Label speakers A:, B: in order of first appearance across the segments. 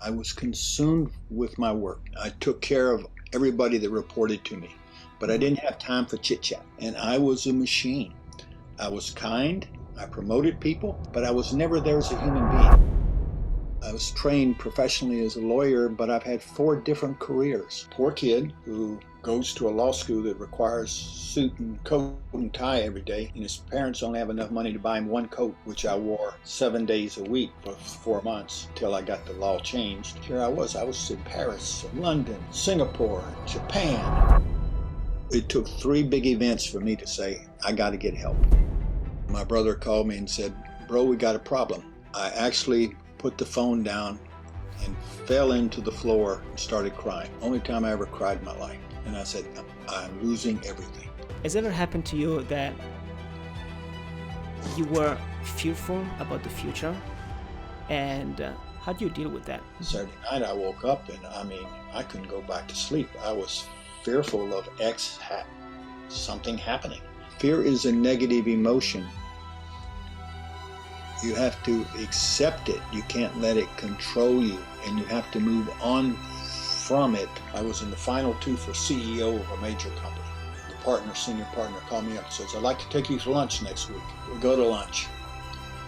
A: I was consumed with my work. I took care of everybody that reported to me, but I didn't have time for chit chat. And I was a machine. I was kind, I promoted people, but I was never there as a human being. I was trained professionally as a lawyer, but I've had 4 different careers. Poor kid who goes to a law school that requires suit and coat and tie every day, and his parents only have enough money to buy him 1 coat, which I wore 7 days a week for 4 months until I got the law changed. Here I was in Paris, London, Singapore, Japan. It took 3 big events for me to say, I got to get help. My brother called me and said, bro, we got a problem. I actually put the phone down and fell into the floor and started crying. Only time I ever cried in my life. And I said, I'm losing everything.
B: Has it ever happened to you that you were fearful about the future? And how do you deal with that?
A: Saturday night I woke up and I couldn't go back to sleep. I was fearful of something happening. Fear is a negative emotion. You have to accept it. You can't let it control you, and you have to move on from it. I was in the final 2 for CEO of a major company. The senior partner called me up and says, I'd like to take you to lunch next week. We'll go to lunch.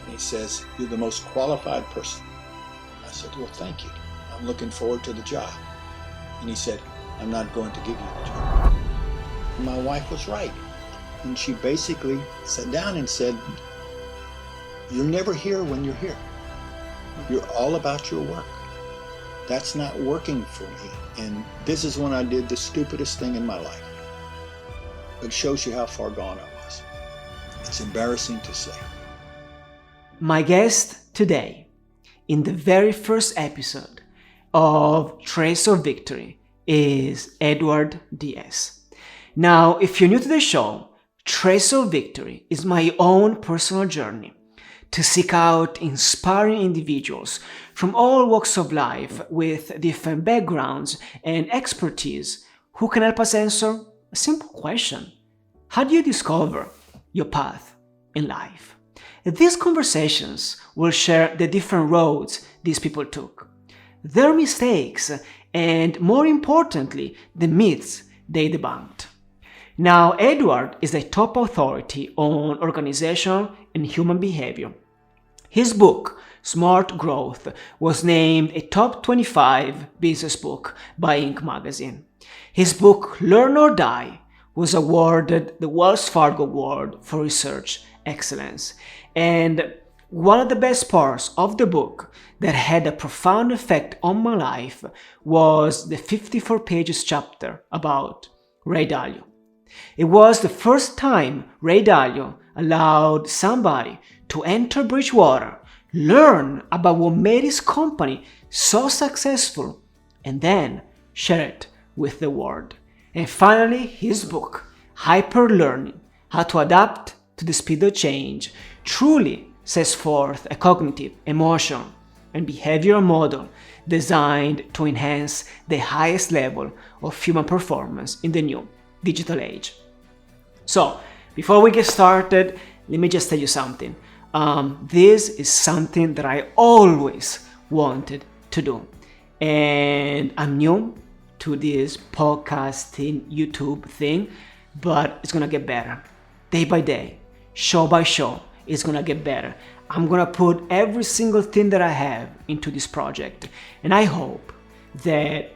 A: And he says, you're the most qualified person. I said, well, thank you. I'm looking forward to the job. And he said, I'm not going to give you the job. My wife was right. And she basically sat down and said, you're never here when you're here. You're all about your work. That's not working for me. And this is when I did the stupidest thing in my life. It shows you how far gone I was. It's embarrassing to say.
B: My guest today, in the very first episode of Trace of Victory, is Edward Diaz. Now, if you're new to the show, Trace of Victory is my own personal journey to seek out inspiring individuals from all walks of life with different backgrounds and expertise who can help us answer a simple question. How do you discover your path in life? These conversations will share the different roads these people took, their mistakes, and more importantly, the myths they debunked. Now, Edward is a top authority on organization and human behavior. His book, Smart Growth, was named a top 25 business book by Inc. magazine. His book, Learn or Die, was awarded the Wells Fargo Award for research excellence. And one of the best parts of the book that had a profound effect on my life was the 54 pages chapter about Ray Dalio. It was the first time Ray Dalio allowed somebody to enter Bridgewater, learn about what made his company so successful, and then share it with the world. And finally, his book, Hyper Learning: How to Adapt to the Speed of Change, truly sets forth a cognitive, emotional, and behavioral model designed to enhance the highest level of human performance in the new digital age. So, before we get started, let me just tell you something. This is something that I always wanted to do. And I'm new to this podcasting YouTube thing, but it's gonna get better. Day by day, show by show, it's gonna get better. I'm gonna put every single thing that I have into this project. And I hope that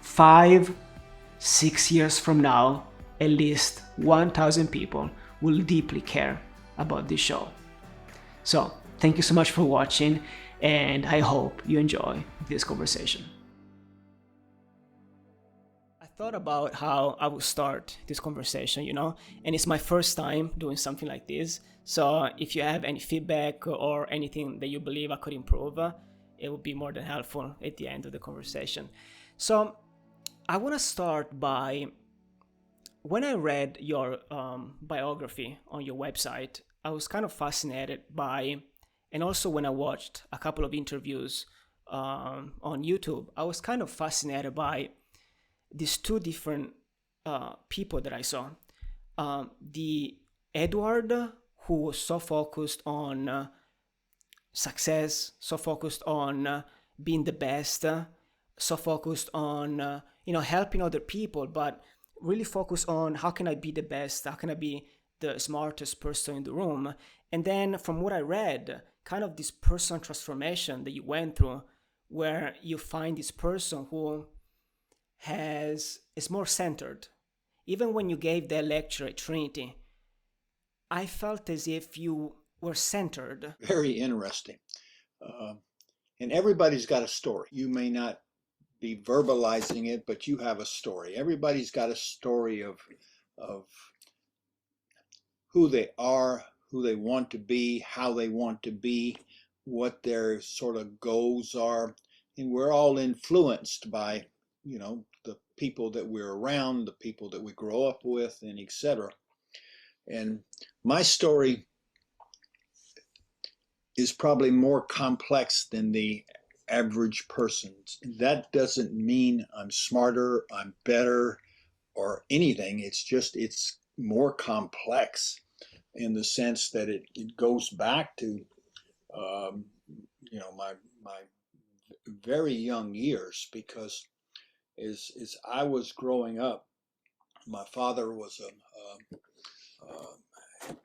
B: 5-6 years from now, at least 1,000 people will deeply care about this show. So, thank you so much for watching, and I hope you enjoy this conversation. I thought about how I would start this conversation, and it's my first time doing something like this. So if you have any feedback or anything that you believe I could improve, it would be more than helpful at the end of the conversation. So I want to start by, when I read your biography on your website, I was kind of fascinated by, and also when I watched a couple of interviews on YouTube, I was kind of fascinated by these 2 different people that I saw. The Edward, who was so focused on success, so focused on being the best, so focused on helping other people, but really focus on how can I be the best, how can I be the smartest person in the room. And then from what I read, kind of this personal transformation that you went through, where you find this person who is more centered. Even when you gave that lecture at Trinity, I felt as if you were centered.
A: Very interesting. Uh, and everybody's got a story. You may not be verbalizing it, but you have a story. Everybody's got a story of who they are, who they want to be, how they want to be, what their sort of goals are. And we're all influenced by, the people that we're around, the people that we grow up with, and etc. And my story is probably more complex than the average person's. That doesn't mean I'm smarter, I'm better, or anything. It's more complex in the sense that it goes back to my very young years, because as I was growing up, my father was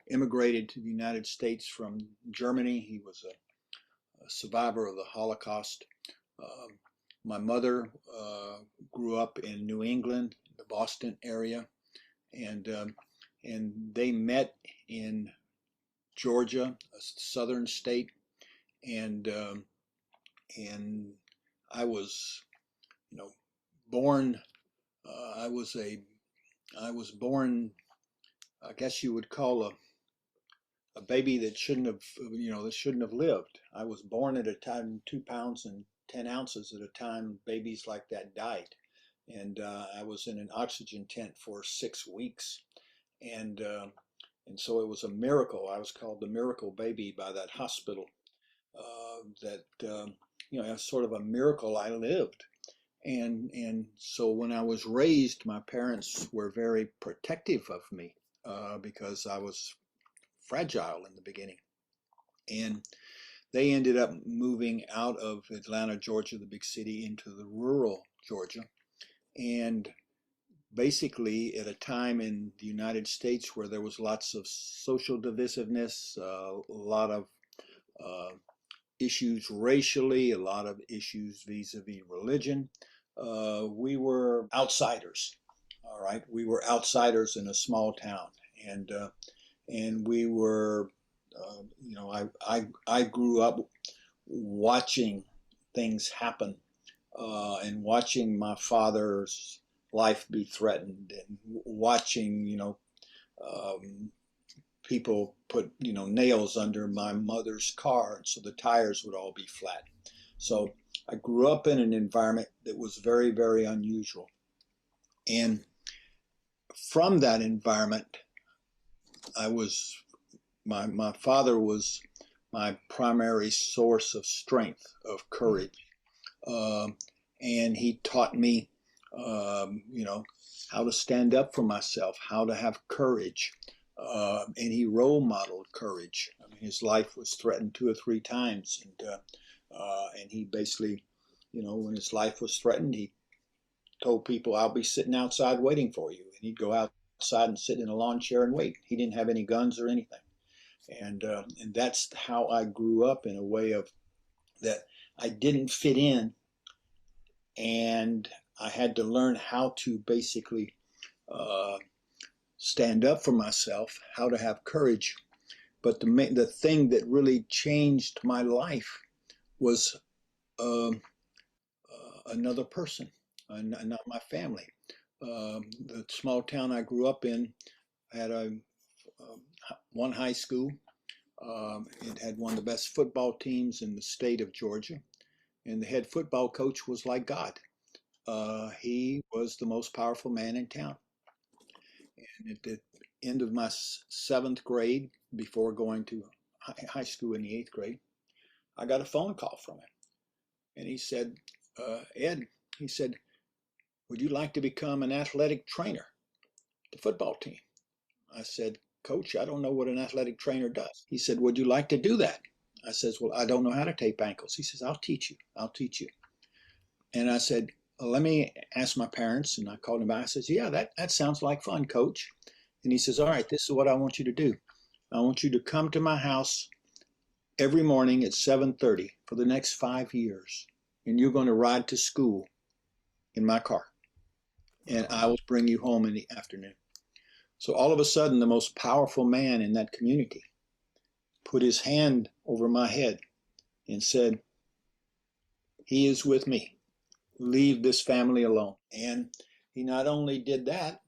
A: immigrated to the United States from Germany. He was a survivor of the Holocaust. Um, my mother grew up in New England, the Boston area, and they met in Georgia, a southern state, and and I was, born. I was born. I guess you would call a baby that shouldn't have lived. I was born at a time 2 pounds and 10 ounces at a time. Babies like that died, and I was in an oxygen tent for 6 weeks, and and so it was a miracle. I was called the miracle baby by that hospital. That sort of a miracle I lived. And so when I was raised, my parents were very protective of me because I was fragile in the beginning. And they ended up moving out of Atlanta, Georgia, the big city, into the rural Georgia. And basically, at a time in the United States where there was lots of social divisiveness, a lot of uh, issues racially, a lot of issues vis-a-vis religion, we were outsiders. All right, we were outsiders in a small town, and we were, I grew up watching things happen and watching my father's life be threatened, and watching, um, people put, nails under my mother's car so the tires would all be flat. So I grew up in an environment that was very, very unusual. And from that environment, I was, my father was my primary source of strength, of courage. Um, and he taught me, how to stand up for myself, how to have courage. And he role modeled courage. I mean, his life was threatened 2 or 3 times, and he basically, when his life was threatened, he told people, "I'll be sitting outside waiting for you," and he'd go outside and sit in a lawn chair and wait. He didn't have any guns or anything, and that's how I grew up, in a way of that I didn't fit in, and I had to learn how to basically uh, stand up for myself, how to have courage. But the thing that really changed my life was um, another person, not my family. The small town I grew up in had um, one high school. It had one of the best football teams in the state of Georgia, and the head football coach was like God. He was the most powerful man in town. And at the end of my seventh grade, before going to high school in the eighth grade, I got a phone call from him. And he said, Ed, he said, "Would you like to become an athletic trainer, the football team?" I said, "Coach, I don't know what an athletic trainer does." He said, "Would you like to do that?" I says, well, I don't know how to tape ankles. He says, I'll teach you. I'll teach you. And I said, well, let me ask my parents. And I called him back. I says, yeah, that sounds like fun, coach. And he says, all right, this is what I want you to do. I want you to come to my house every morning at 7:30 for the next 5 years. And you're going to ride to school in my car. And I will bring you home in the afternoon. So all of a sudden, the most powerful man in that community put his hand over my head and said, he is with me. Leave this family alone. And he not only did that,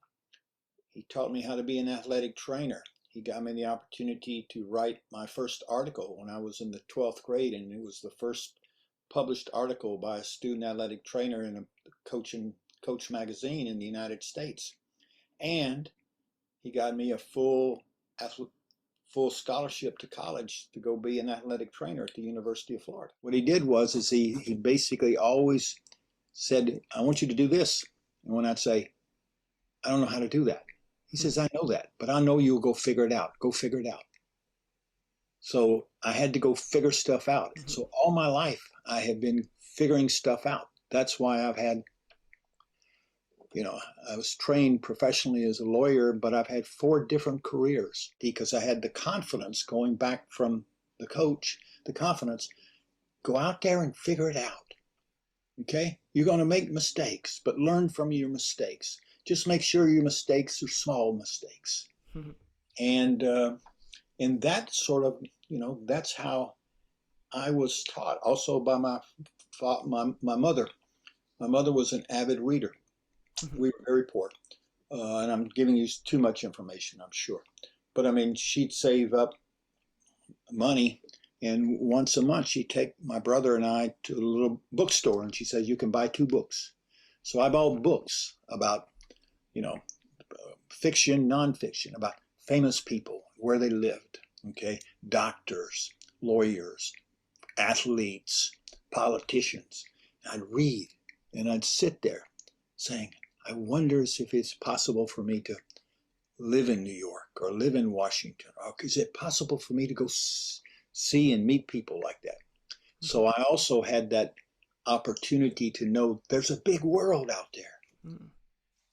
A: he taught me how to be an athletic trainer. He got me the opportunity to write my first article when I was in the 12th grade, and it was the first published article by a student athletic trainer in a Coach magazine in the United States. And he got me a full scholarship to college to go be an athletic trainer at the University of Florida. What he did was he basically always said, I want you to do this. And when I'd say, I don't know how to do that, he says, I know that, but I know you'll go figure it out. Go figure it out. So I had to go figure stuff out. And so all my life, I have been figuring stuff out. That's why I've had, I was trained professionally as a lawyer, but I've had 4 different careers because I had the confidence going back from the coach, the confidence, go out there and figure it out. Okay? You're going to make mistakes, but learn from your mistakes. Just make sure your mistakes are small mistakes. And that sort of, that's how I was taught. Also by my mother. My mother was an avid reader. We were very poor. And I'm giving you too much information, I'm sure. But I mean, she'd save up money, and once a month she'd take my brother and I to a little bookstore, and she says, you can buy 2 books. So I bought books about, fiction, nonfiction, about famous people, where they lived, okay? Doctors, lawyers, athletes, politicians. And I'd read, and I'd sit there saying, I wonder if it's possible for me to live in New York or live in Washington. Or is it possible for me to go see and meet people like that? So I also had that opportunity to know there's a big world out there.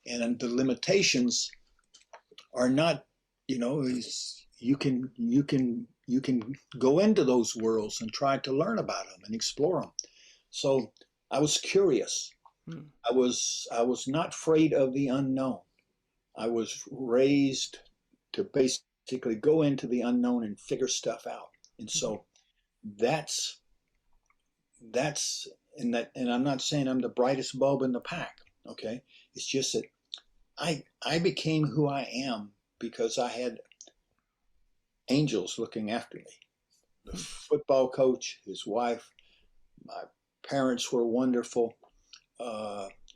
A: And the limitations are not, you can go into those worlds and try to learn about them and explore them. So I was curious. I was not afraid of the unknown. I was raised to basically go into the unknown and figure stuff out. And so that's and I'm not saying I'm the brightest bulb in the pack. Okay. It's just that I became who I am because I had angels looking after me. The football coach, his wife, my parents were wonderful.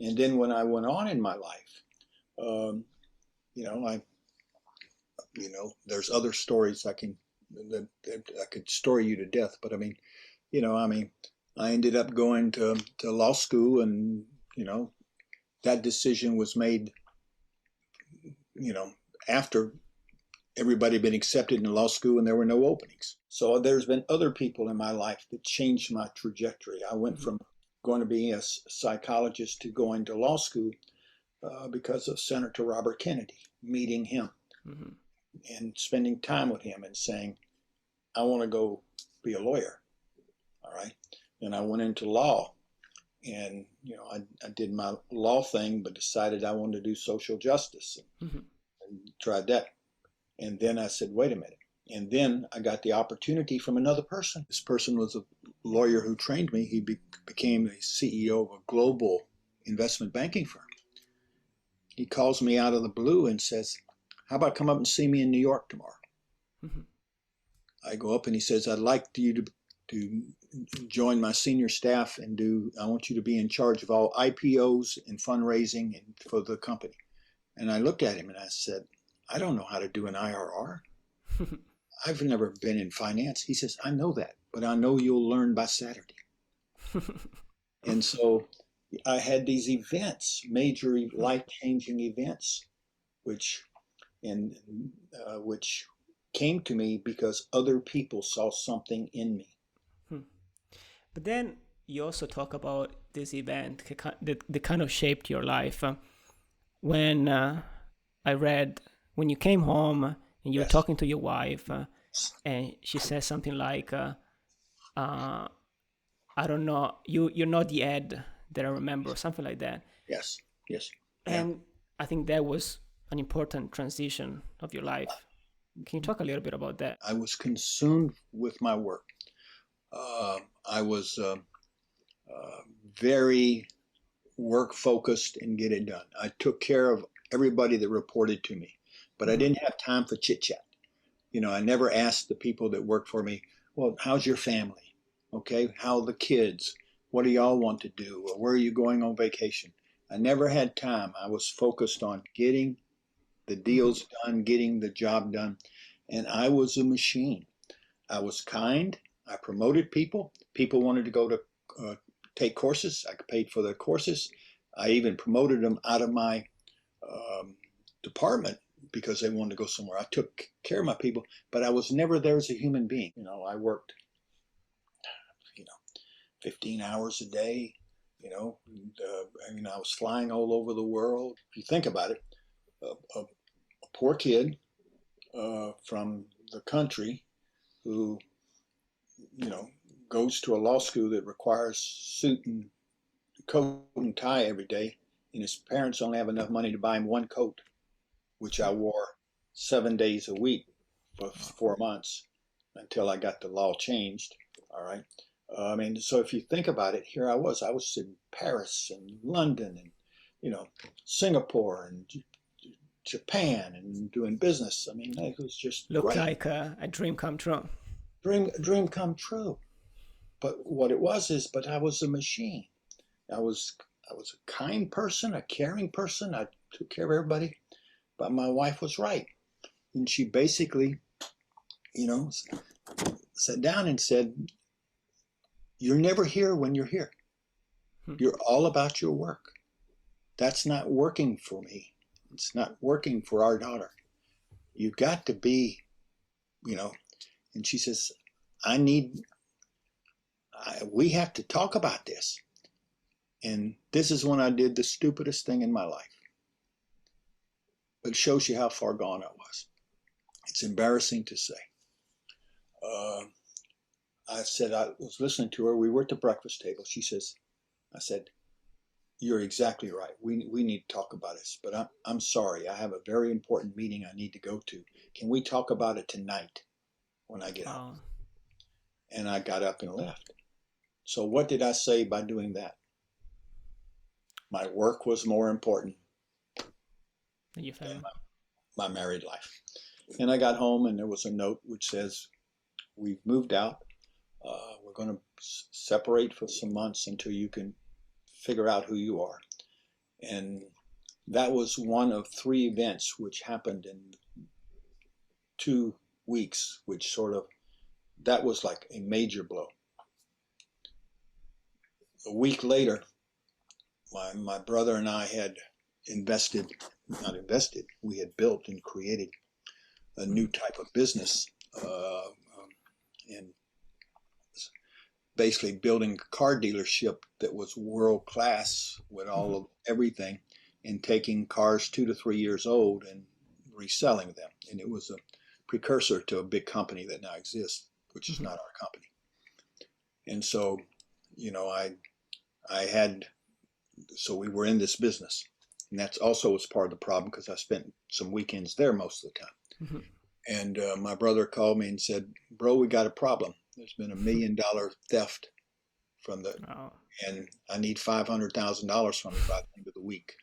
A: And then when I went on in my life, there's other stories that I could story you to death. But I ended up going to law school, and that decision was made, after everybody had been accepted in law school and there were no openings. So there's been other people in my life that changed my trajectory. I went from going to be a psychologist to going to law school because of Senator Robert Kennedy, meeting him and spending time with him and saying, I want to go be a lawyer. All right. And I went into law, and, I did my law thing, but decided I wanted to do social justice and tried that. And then I said, wait a minute. And then I got the opportunity from another person. This person was a lawyer who trained me. He became the CEO of a global investment banking firm. He calls me out of the blue and says, how about come up and see me in New York tomorrow? I go up and he says, I'd like you to join my senior staff and I want you to be in charge of all IPOs and fundraising and for the company. And I looked at him and I said, I don't know how to do an IRR. I've never been in finance. He says, I know that, but I know you'll learn by Saturday. And so I had these events, major life-changing events, which came to me because other people saw something in me.
C: But then you also talk about this event that kind of shaped your life. When I read, when you came home and you were
A: Yes.
C: talking to your wife, and she says something like, I don't know, you're not the Ed that I remember, or something like that.
A: Yes. Yes. Yeah.
C: And I think that was an important transition of your life. Can you talk a little bit about that?
A: I was consumed with my work. I was very work focused and get it done. I took care of everybody that reported to me, but I
C: Mm-hmm.
A: didn't have time for chit chat. I never asked the people that worked for me, well, how's your family? Okay, how are the kids? What do y'all want to do? Or where are you going on vacation? I never had time. I was focused on getting the
C: Mm-hmm.
A: deals done, getting the job done, and I was a machine. I was kind. I promoted people. People wanted to go to take courses. I paid for their courses. I even promoted them out of my um, department because they wanted to go somewhere. I took care of my people, but I was never there as a human being. I worked, you know, 15 hours a day. I was flying all over the world. If you think about it, a poor kid from the country who, you know, goes to a law school that requires suit and coat and tie every day, and his parents only have enough money to buy him one coat, which I wore 7 days a week for 4 months until I got the law changed. All right. So if you think about it, here I was in Paris and London and, Singapore and Japan and doing business. It was just
C: Looked
A: great.
C: like a dream come true.
A: Dream come true. But what it was is, but I was a machine. I was I was a kind person, a caring person. I took care of everybody. But my wife was right. And she basically, sat down and said, you're never here when you're here.
C: Hmm.
A: You're all about your work. That's not working for me. It's not working for our daughter. You've got to be, you know. And she says, we have to talk about this. And this is when I did the stupidest thing in my life. But it shows you how far gone I was. It's embarrassing to say. Uh, I said, I was listening to her. We were at the breakfast table. I said, you're exactly right. We need to talk about this. But I'm sorry. I have a very important meeting I need to go to. Can we talk about it tonight when I get home?
C: Wow.
A: And I got up and left. So what did I say by doing that? My work was more important
C: And your
A: than
C: family.
A: my married life. And I got home and there was a note which says, we've moved out. We're going to separate for some months until you can figure out who you are. And that was one of three events which happened in 2 weeks, which that was like a major blow. A week later, my brother and I had we had built and created a new type of business, and basically building a car dealership that was world class with all of everything, and taking cars 2 to 3 years old and reselling them. And it was a precursor to a big company that now exists, which is not our company. And so, I had, so we were in this business. And that's also was part of the problem because I spent some weekends there most of the time.
C: Mm-hmm.
A: And my brother called me and said, bro, we got a problem. There's been $1 million theft
C: Wow.
A: and I need $500,000 from you by the end of the week.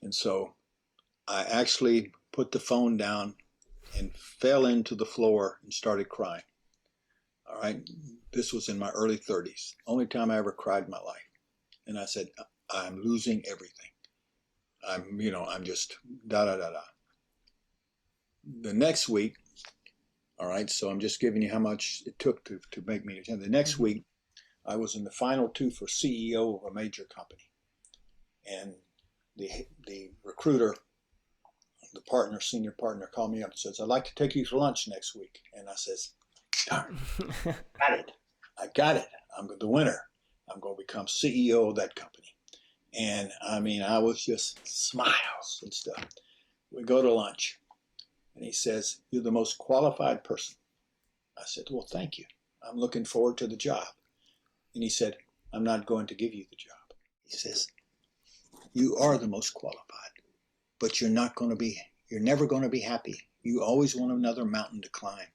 A: And so I actually put the phone down and fell into the floor and started crying. All right. This was in my early 30s. Only time I ever cried in my life. And I said, I'm losing everything. I'm just da da da da. The next week, all right, so I'm just giving you how much it took to make me attend. The next week, I was in the final two for CEO of a major company. And the recruiter, the partner, senior partner, called me up and says, I'd like to take you to lunch next week. And I says, darn, got it. I got it. I'm the winner. I'm going to become CEO of that company. And I mean, I was just smiles and stuff. We go to lunch, and he says, "You're the most qualified person." I said, "Well, thank you. I'm looking forward to the job." And he said, "I'm not going to give you the job." He says, "You are the most qualified, but you're never going to be happy. You always want another mountain to climb.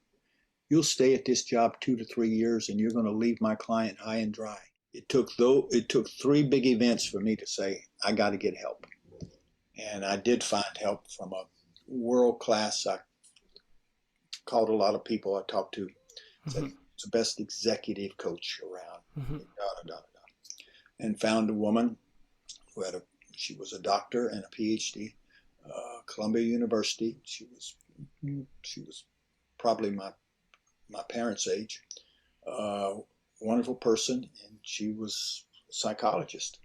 A: You'll stay at this job 2 to 3 years, and you're going to leave my client high and dry." It took 3 big events for me to say, I got to get help. And I did find help from a world class. I called a lot of people I talked to, said, "It's the best executive coach around," and found a woman who she was a doctor and a PhD, Columbia University. She was probably my parents' age. Wonderful person, and she was a psychologist.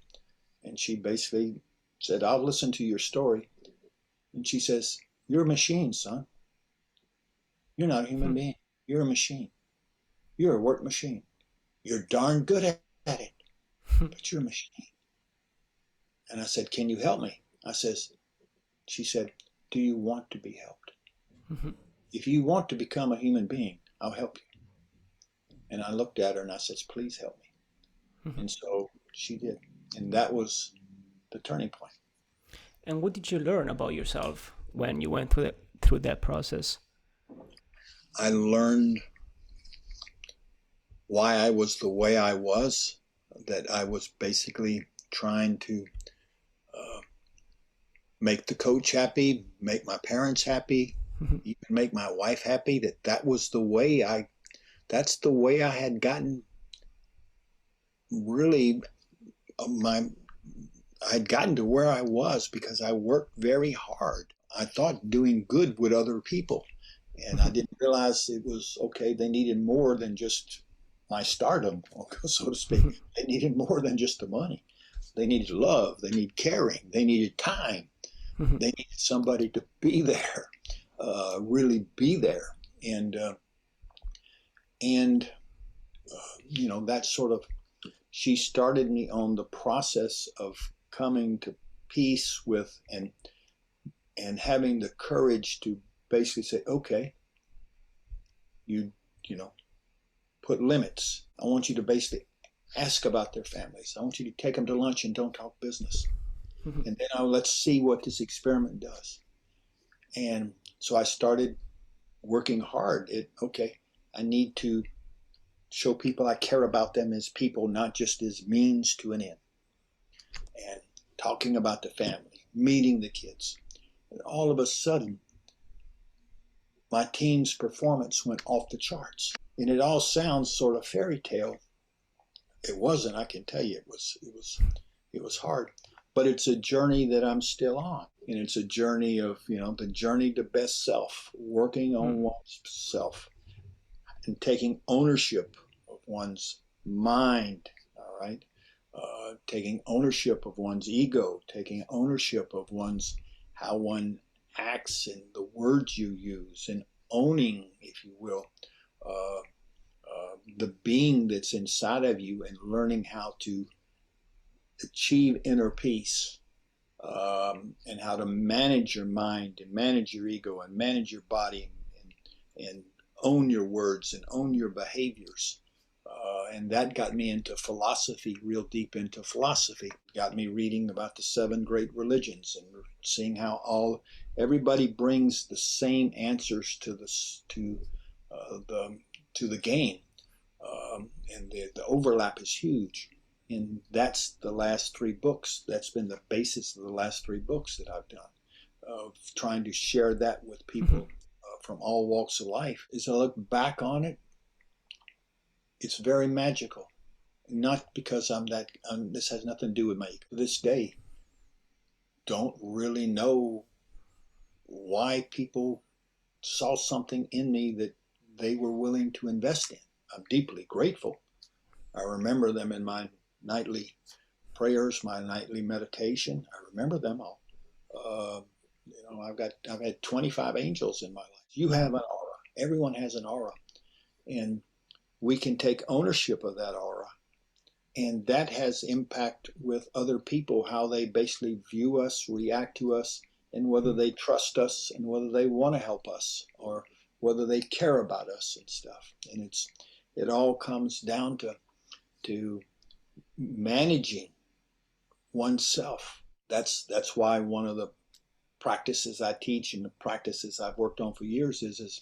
A: And she basically said, "I'll listen to your story." And she says, "You're a machine, son. You're not a human being. You're a machine. You're a work machine. You're darn good at it, but you're a machine." And I said, "Can you help me?" She said, "Do you want to be helped? If you want to become a human being, I'll help you." And I looked at her and I said, "Please help me." And so she did. And that was the turning point.
C: And what did you learn about yourself when you went through that process?
A: I learned why I was the way I was, that I was basically trying to make the coach happy, make my parents happy, even make my wife happy, that was the way that's the way I had gotten really I had gotten to where I was because I worked very hard. I thought doing good with other people, and I didn't realize it was okay. They needed more than just my stardom, so to speak. They needed more than just the money. They needed love. They needed caring. They needed time. They needed somebody to be there, really be there. And that sort of, she started me on the process of coming to peace with and having the courage to basically say, okay, you put limits. I want you to basically ask about their families. I want you to take them to lunch and don't talk business. And then let's see what this experiment does. And so I started working hard at, okay, I need to show people I care about them as people, not just as means to an end. And talking about the family, meeting the kids. And all of a sudden, my team's performance went off the charts. And it all sounds sort of fairy tale. It wasn't, I can tell you, it was hard. But it's a journey that I'm still on. And it's a journey of, the journey to best self, working on one's self and taking ownership of one's mind, all right? Taking ownership of one's ego, taking ownership of how one acts and the words you use, and owning, if you will, the being that's inside of you, and learning how to achieve inner peace, and how to manage your mind and manage your ego and manage your body, and own your words and own your behaviors. And that got me into philosophy, real deep into philosophy. Got me reading about the 7 great religions and seeing how everybody brings the same answers to the game, and the overlap is huge. And that's the last 3 books. That's been the basis of the last 3 books that I've done, of trying to share that with people from all walks of life. As I look back on it, it's very magical. Not because this has nothing to do with me. To this day, don't really know why people saw something in me that they were willing to invest in. I'm deeply grateful. I remember them in my nightly prayers, my nightly meditation. I remember them all. I've had 25 angels in my life. You have an aura. Everyone has an aura. And we can take ownership of that aura And that has impact with other people, how they basically view us, react to us, and whether they trust us and whether they want to help us or whether they care about us and stuff. And it all comes down to managing oneself. That's why one of the practices I teach and the practices I've worked on for years is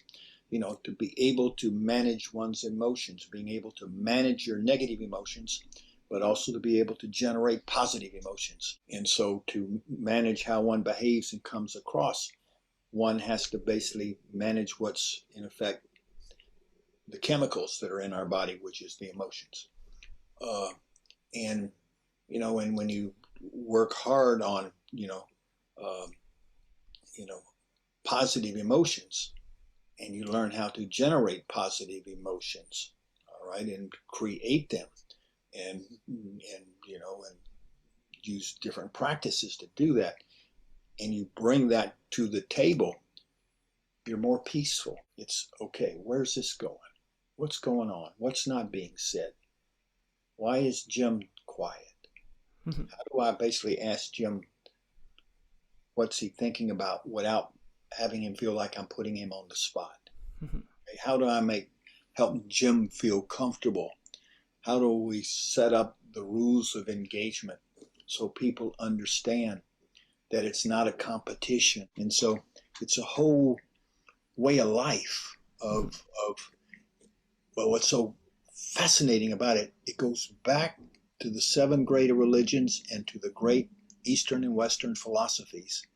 A: to be able to manage one's emotions, being able to manage your negative emotions, but also to be able to generate positive emotions. And so to manage how one behaves and comes across, one has to basically manage what's in effect the chemicals that are in our body, which is the emotions. And when you work hard on positive emotions, and you learn how to generate positive emotions, all right, and create them, and use different practices to do that, and you bring that to the table, you're more peaceful. It's okay. Where's this going? What's going on? What's not being said? Why is Jim quiet?
C: Mm-hmm.
A: How do I basically ask Jim what's he thinking about without having him feel like I'm putting him on the spot?
C: Mm-hmm.
A: How do I help Jim feel comfortable? How do we set up the rules of engagement so people understand that it's not a competition? And so it's a whole way of life well, what's so fascinating about it, it goes back to the 7 great religions and to the great Eastern and Western philosophies,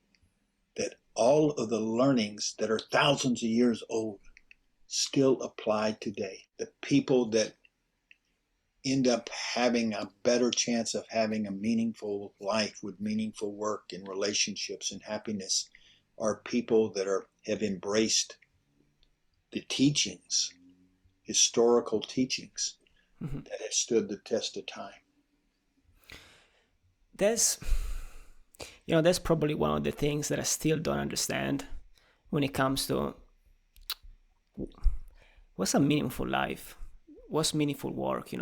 A: that all of the learnings that are thousands of years old still apply today. The people that end up having a better chance of having a meaningful life with meaningful work and relationships and happiness are people that have embraced the teachings, historical teachings,
C: Mm-hmm.
A: that have stood the test of time.
C: That's probably one of the things that I still don't understand when it comes to what's a meaningful life, what's meaningful work.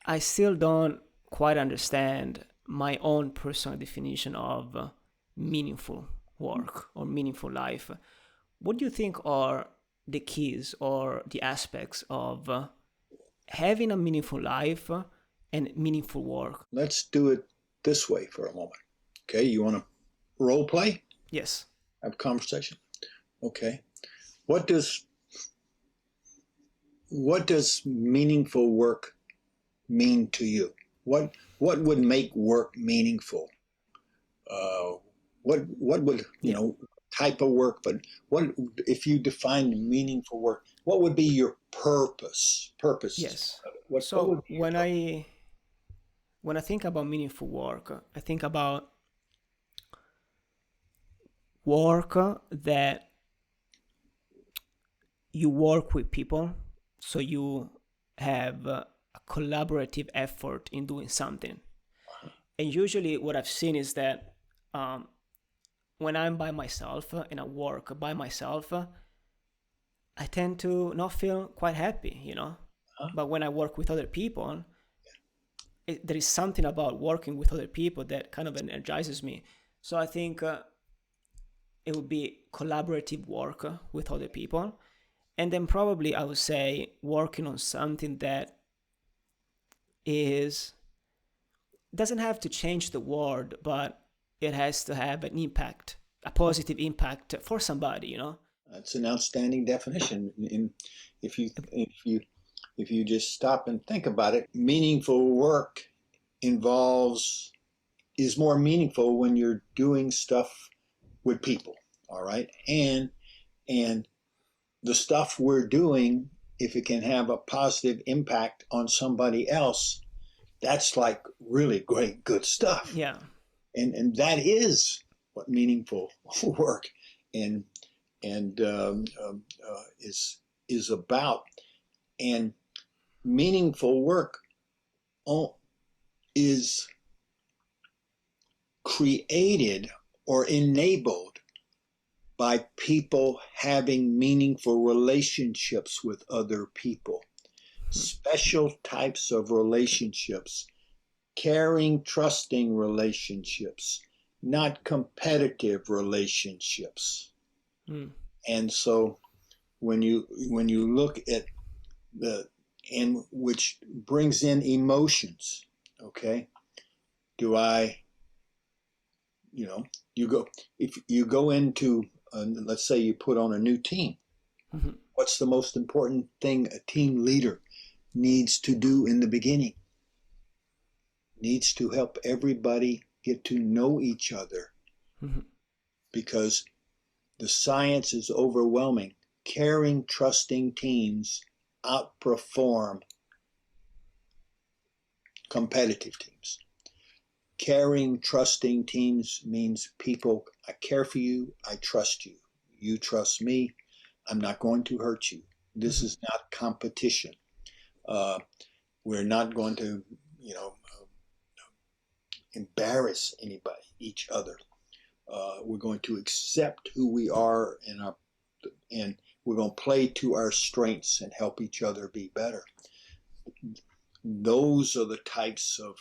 C: I still don't quite understand my own personal definition of meaningful work or meaningful life. What do you think are the keys or the aspects of having a meaningful life and meaningful work?
A: Let's do it this way for a moment. Okay, you want to role play?
C: Yes.
A: Have a conversation? Okay. What does meaningful work mean to you? What would make work meaningful? What would type of work? But what if you defined meaningful work? What would be your purpose?
C: Yes.
A: What
C: So
A: would be your purpose?
C: when I think about meaningful work, I think about work that you work with people, so you have a collaborative effort in doing something. And usually what I've seen is that when I'm by myself and I work by myself, I tend to not feel quite happy.
A: Huh?
C: But when I work with other people, there is something about working with other people that kind of energizes me. So I think it would be collaborative work with other people. And then probably I would say working on something that doesn't have to change the world, but it has to have an impact, a positive impact for somebody.
A: That's an outstanding definition. If you just stop and think about it, meaningful work is more meaningful when you're doing stuff with people. All right, and the stuff we're doing, if it can have a positive impact on somebody else, that's like really great, good stuff.
C: Yeah.
A: And that is what meaningful work and is about. And meaningful work is created or enabled by people having meaningful relationships with other people. special types of relationships, caring, trusting relationships, not competitive relationships. And so when you look at and which brings in emotions, okay? If you go into, let's say you put on a new team, what's the most important thing a team leader needs to do in the beginning? Needs to help everybody get to know each other, because the science is overwhelming. Caring, trusting teams outperform competitive teams. Caring, trusting teams means people, I care for you, I trust you. You trust me, I'm not going to hurt you. This is not competition. We're not going to, embarrass each other. We're going to accept who we are, and we're going to play to our strengths and help each other be better. Those are the types of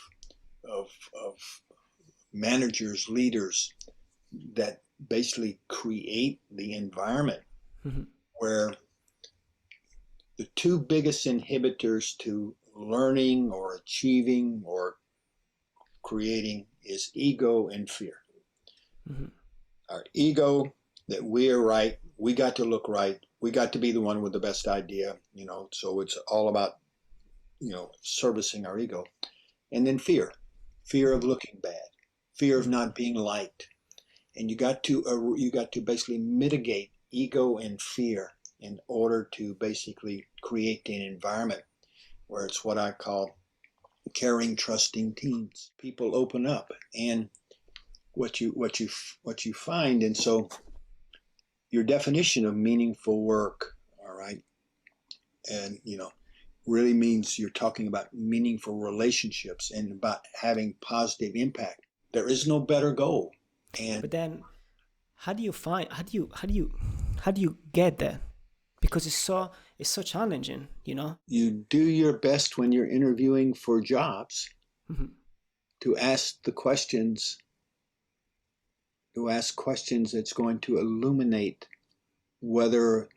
A: managers, leaders that basically create the environment where the two biggest inhibitors to learning or achieving or creating is ego and fear. Our ego, that we are right, we got to look right, we got to be the one with the best idea, so it's all about, servicing our ego. And then fear of looking bad, fear of not being liked. And you got to basically mitigate ego and fear in order to basically create an environment where it's what I call caring, trusting teams. People open up, and what you find, and so your definition of meaningful work, all right, and really means you're talking about meaningful relationships and about having positive impact. There is no better goal.
C: But then, how do you get that? Because it's so challenging,
A: You do your best when you're interviewing for jobs to ask questions that's going to illuminate whether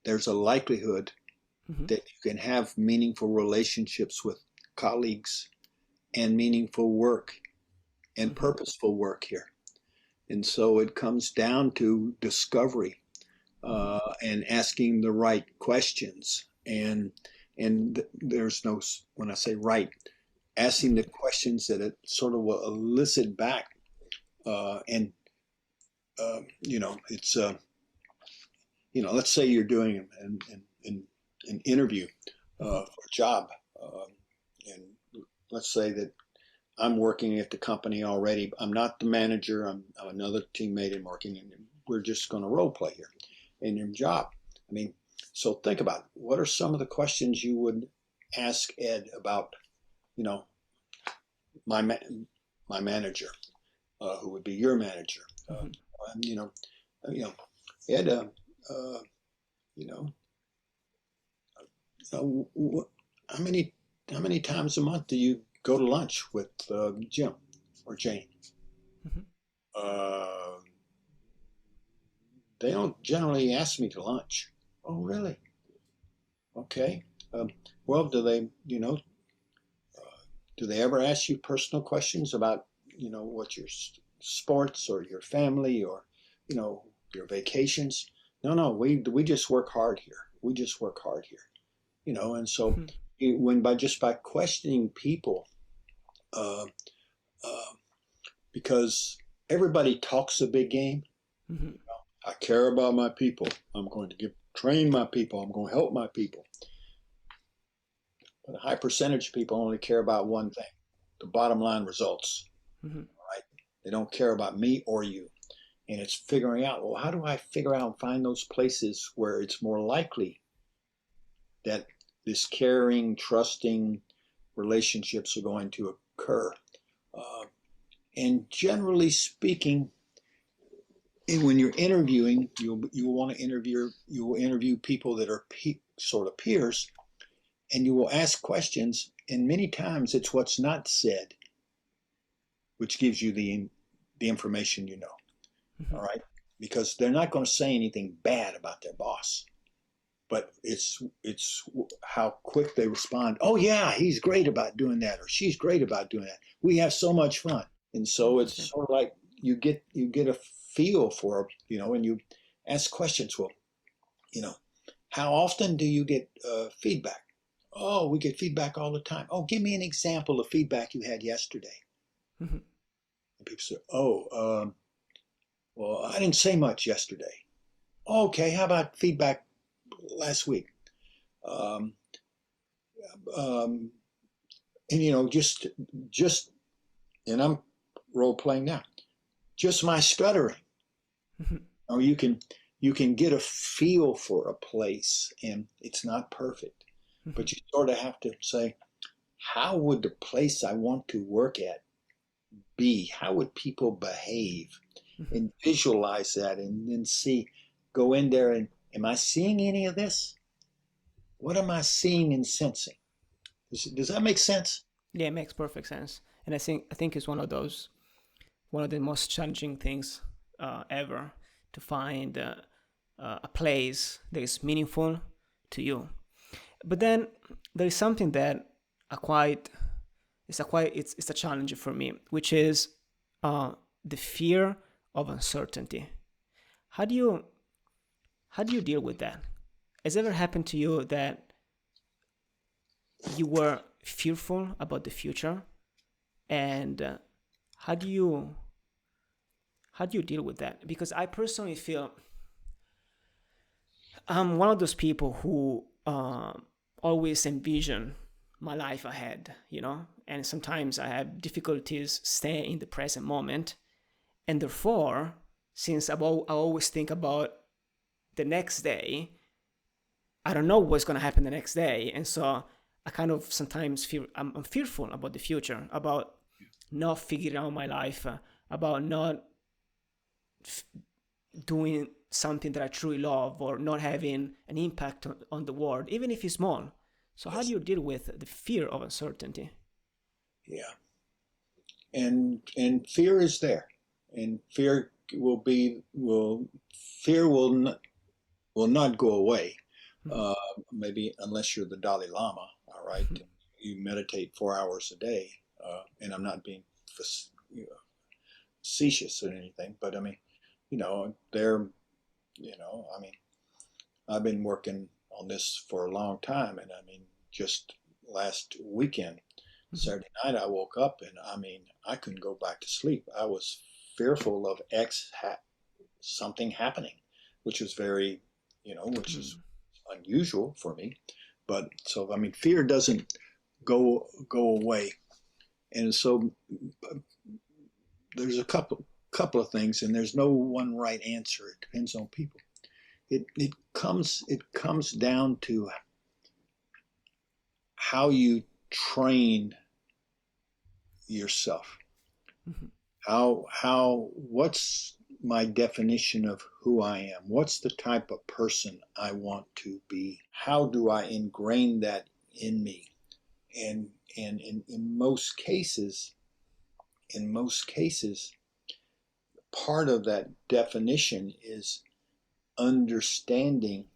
A: there's a likelihood that you can have meaningful relationships with colleagues and meaningful work and purposeful work here. And so it comes down to discovery and asking the right questions. And there's no, when I say right, asking the questions that it sort of will elicit back. It's, let's say you're doing an interview for a job. And let's say that I'm working at the company already. I'm not the manager. I'm another teammate and working, and we're just going to role play here in your job. So think about what are some of the questions you would ask Ed about, my manager, who would be your manager. Ed, how many times a month do you go to lunch with Jim or Jane? They don't generally ask me to lunch. Oh, really? Okay. Well, do they ever ask you personal questions about, what your sports or your family or, your vacations? No, we just work hard here. We just work hard here, and so by questioning people, because everybody talks a big game. I care about my people. I'm going to train my people. I'm going to help my people. But a high percentage of people only care about one thing: the bottom line results. Right? They don't care about me or you. And it's figuring out, well, how do I figure out and find those places where it's more likely that this caring, trusting relationships are going to occur. And generally speaking, when you're interviewing, you'll want to interview people that are sort of peers, and you will ask questions, and many times it's what's not said which gives you the information you know.
C: Mm-hmm.
A: All right, because they're not going to say anything bad about their boss, but it's how quick they respond. Oh yeah, he's great about doing that, or she's great about doing that. We have so much fun, and so it's
C: Interesting.
A: sort of like you get a feel for, and you ask questions. Well, how often do you get feedback? Oh, we get feedback all the time. Oh, give me an example of feedback you had yesterday.
C: Mm-hmm.
A: And people say, oh, well, I didn't say much yesterday. Okay, how about feedback last week? Um, um, and just, and I'm role playing now. Just my stuttering.
C: Mm-hmm.
A: Or you can get a feel for a place, and it's not perfect,
C: Mm-hmm.
A: but you sort of have to say, how would the place I want to work at be? How would people behave?
C: Mm-hmm.
A: And visualize that, and then go in there, and am I seeing any of this? What am I seeing and sensing? Does that make sense?
C: Yeah, it makes perfect sense, and I think it's one of the most challenging things ever to find a place that is meaningful to you. But then there is something that it's a challenge for me, which is the fear of uncertainty. How do you deal with that? Has it ever happened to you that you were fearful about the future, and how do you deal with that? Because I personally feel I'm one of those people who always envision my life ahead, and sometimes I have difficulties staying in the present moment, and therefore, since I always think about the next day, I don't know what's going to happen the next day, and so I kind of sometimes feel I'm fearful about the future, about not figuring out my life, about not doing something that I truly love, or not having an impact on the world, even if it's small. So how do
A: Yes.
C: you deal with the fear of uncertainty?
A: Yeah. And fear is there, and fear will not go away.
C: Mm-hmm.
A: Maybe unless you're the Dalai Lama. All right, you meditate 4 hours a day, and I'm not being facetious or anything, but I mean, they're, I mean, I've been working on this for a long time, and I mean, just last weekend,
C: Mm-hmm.
A: Saturday night, I woke up, and I mean, I couldn't go back to sleep. I was fearful of something happening, which was very, which is unusual for me. But so I mean, fear doesn't go away, and so there's a couple of things, and there's no one right answer. It depends on people. It comes down to how you train yourself.
C: Mm-hmm.
A: What's my definition of who I am? What's the type of person I want to be? How do I ingrain that in me? And in most cases, part of that definition is understanding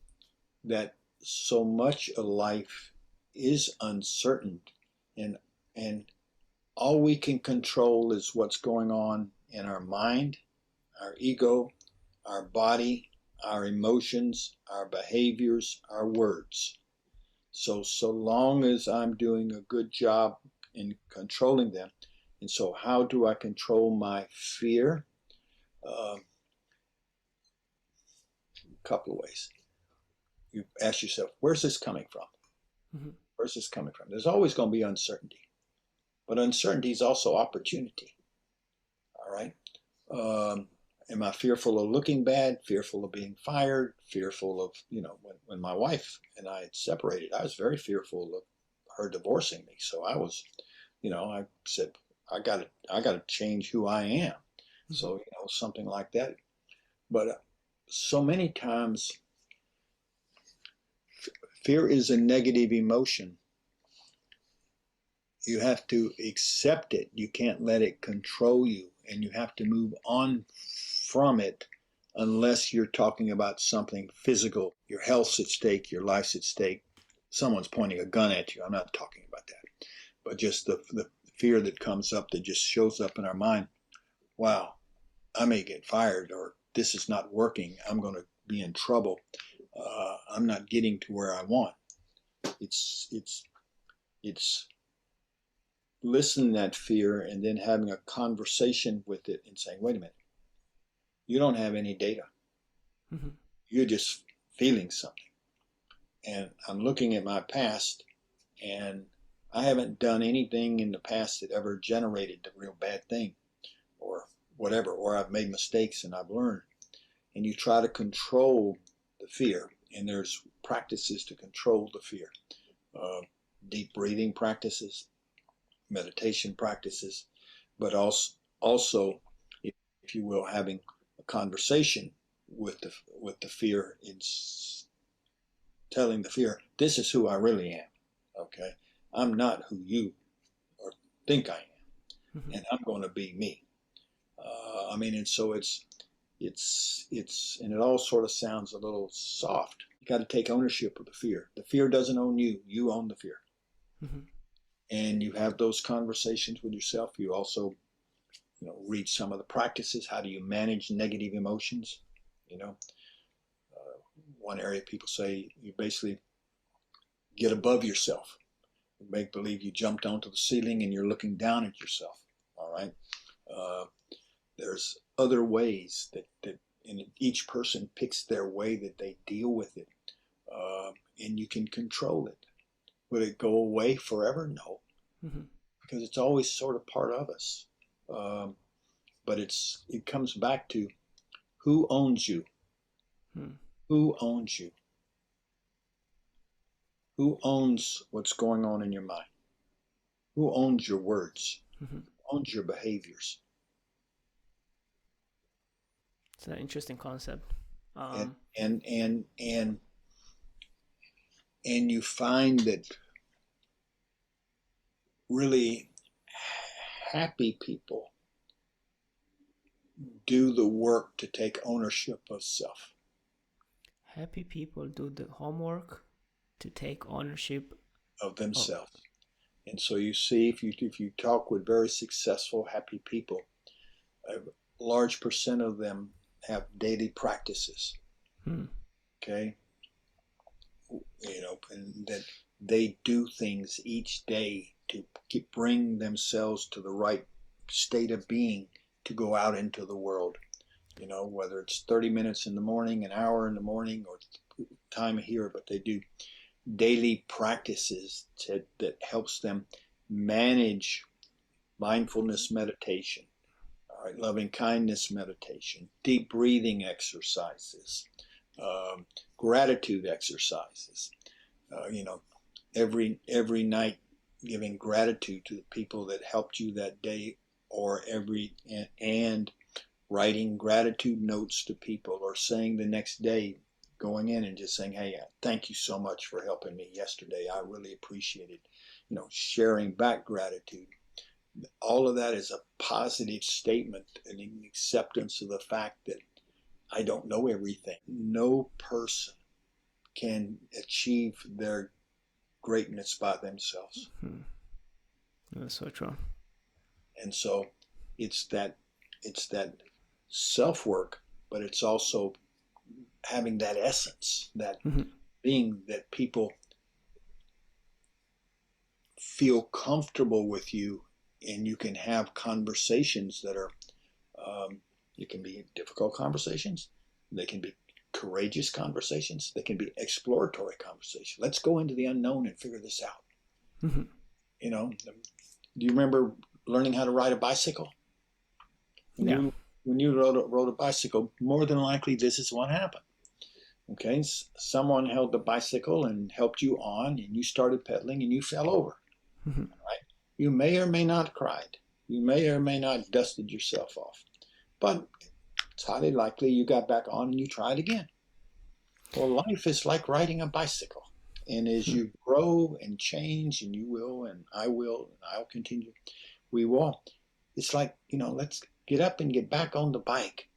A: that so much of life is uncertain, and and all we can control is what's going on in our mind, our ego, our body, our emotions, our behaviors, our words. So long as I'm doing a good job in controlling them. And so how do I control my fear? A couple of ways. You ask yourself, where's this coming from?
C: Mm-hmm.
A: Where's this coming from? There's always going to be uncertainty, but uncertainty is also opportunity. All right. Am I fearful of looking bad? Fearful of being fired? Fearful of, when my wife and I had separated, I was very fearful of her divorcing me. So I was, I said, I got to change who I am. Mm-hmm. So, something like that. But so many times, fear is a negative emotion, You have to accept it. You can't let it control you, and you have to move on from it unless you're talking about something physical. Your health's at stake, your life's at stake. Someone's pointing a gun at you. I'm not talking about that. But just the fear that comes up, that just shows up in our mind. Wow, I may get fired, or this is not working. I'm going to be in trouble. I'm not getting to where I want. It's listening to that fear and then having a conversation with it and saying, wait a minute, you don't have any data.
C: Mm-hmm.
A: You're just feeling something. And I'm looking at my past, and I haven't done anything in the past that ever generated the real bad thing or whatever, or I've made mistakes and I've learned. And you try to control the fear, and there's practices to control the fear. Deep breathing practices, meditation practices, but also, if you will, having a conversation with the fear. It's telling the fear, this is who I really am. Okay, I'm not who you or think I am,
C: Mm-hmm.
A: and I'm going to be me. And so it's and it all sort of sounds a little soft. You got to take ownership of the fear. The fear doesn't own you. You own the fear.
C: Mm-hmm.
A: And you have those conversations with yourself. You also, read some of the practices. How do you manage negative emotions? One area people say you basically get above yourself. Make believe you jumped onto the ceiling and you're looking down at yourself. All right. There's other ways that and each person picks their way that they deal with it, and you can control it. Would it go away forever? No,
C: Mm-hmm.
A: because it's always sort of part of us. But it comes back to who owns you.
C: Mm-hmm.
A: Who owns you? Who owns what's going on in your mind? Who owns your words?
C: Mm-hmm.
A: Who owns your behaviors?
C: It's an interesting concept.
A: And you find that really happy people do the work to take ownership of self.
C: Happy people do the homework to take ownership
A: of themselves. And so you see, if you talk with very successful, happy people, a large percent of them have daily practices. Okay, and that they do things each day to bring themselves to the right state of being to go out into the world. Whether it's 30 minutes in the morning, an hour in the morning, or time here, but they do daily practices that helps them manage mindfulness meditation, all right, loving kindness meditation, deep breathing exercises, gratitude exercises. Every night giving gratitude to the people that helped you that day, or and writing gratitude notes to people, or saying the next day, going in and just saying, hey, thank you so much for helping me yesterday. I really appreciate it. Sharing back gratitude. All of that is a positive statement and an acceptance of the fact that I don't know everything. No person can achieve their greatness by themselves.
C: That's so true.
A: And so it's that self-work, but it's also having that essence, that being that people feel comfortable with you, and you can have conversations that are, it can be difficult conversations, they can be courageous conversations, they can be exploratory conversations. Let's go into the unknown and figure this out.
C: Mm-hmm.
A: Do you remember learning how to ride a bicycle? When you rode a bicycle, more than likely this is what happened. Okay, someone held the bicycle and helped you on, and you started pedaling and you fell over.
C: Mm-hmm.
A: Right? You may or may not cried. You may or may not dusted yourself off. But it's highly likely you got back on and you tried again. Well, life is like riding a bicycle. And as you grow and change, and you will, and I will, and I'll continue, we will. It's like, let's get up and get back on the bike.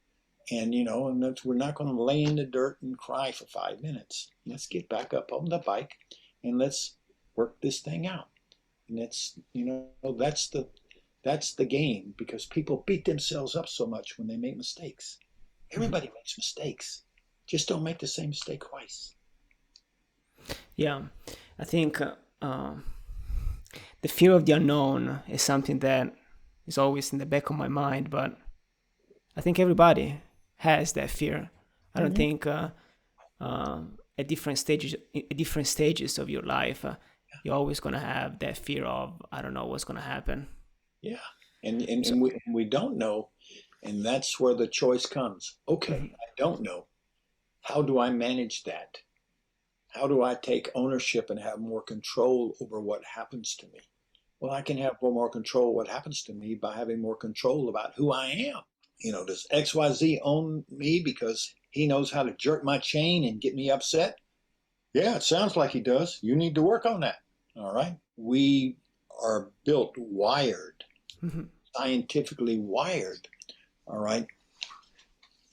A: And, we're not going to lay in the dirt and cry for 5 minutes. Let's get back up on the bike and let's work this thing out. And that's the game, because people beat themselves up so much when they make mistakes. Everybody makes mistakes. Just don't make the same mistake twice.
C: Yeah, I think the fear of the unknown is something that is always in the back of my mind, but I think everybody has that fear. I don't think at different stages of your life, you're always going to have that fear of, I don't know what's going to happen.
A: Yeah, and we don't know, and that's where the choice comes. Okay, I don't know. How do I manage that? How do I take ownership and have more control over what happens to me? Well, I can have more control what happens to me by having more control about who I am. Does XYZ own me because he knows how to jerk my chain and get me upset? Yeah, it sounds like he does. You need to work on that. All right. We are built, wired, scientifically wired, all right,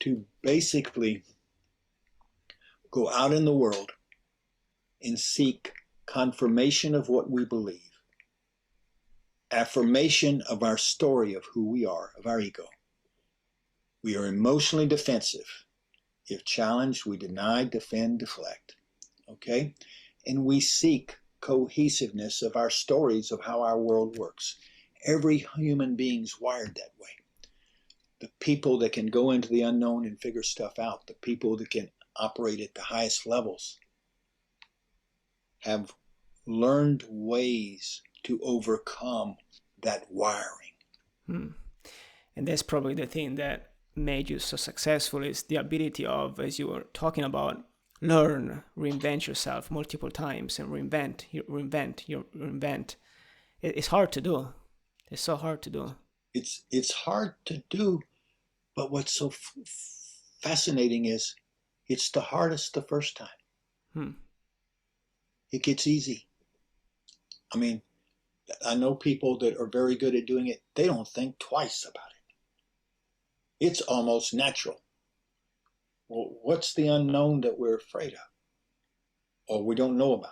A: to basically go out in the world and seek confirmation of what we believe, affirmation of our story of who we are, of our ego. We are emotionally defensive. If challenged, we deny, defend, deflect. Okay? And we seek cohesiveness of our stories of how our world works. Every human being's wired that way. The people that can go into the unknown and figure stuff out, the people that can operate at the highest levels, have learned ways to overcome that wiring.
C: And that's probably the thing that made you so successful, is the ability of, as you were talking about, learn, reinvent yourself multiple times and reinvent. It's hard to do. It's so hard to do.
A: It's hard to do, but what's so fascinating is it's the hardest the first time. It gets easy. I mean, I know people that are very good at doing it. They don't think twice about it. It's almost natural. Well, what's the unknown that we're afraid of? Or we don't know about?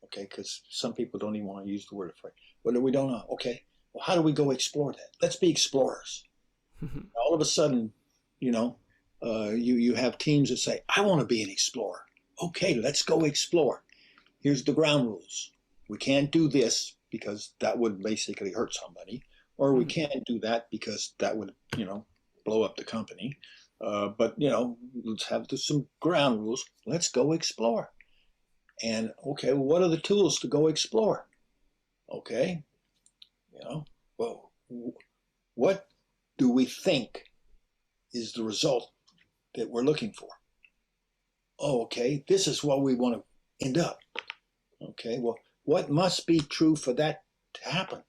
A: Okay, because some people don't even want to use the word afraid. Well, we don't know. Okay, well, how do we go explore that? Let's be explorers. All of a sudden, you have teams that say, I want to be an explorer. Okay, let's go explore. Here's the ground rules. We can't do this because that would basically hurt somebody, or we can't do that because that would, blow up the company. But let's have some ground rules. Let's go explore. And okay, what are the tools to go explore? Okay, well, what do we think is the result that we're looking for? Oh, okay, this is what we want to end up. Okay, well, what must be true for that to happen?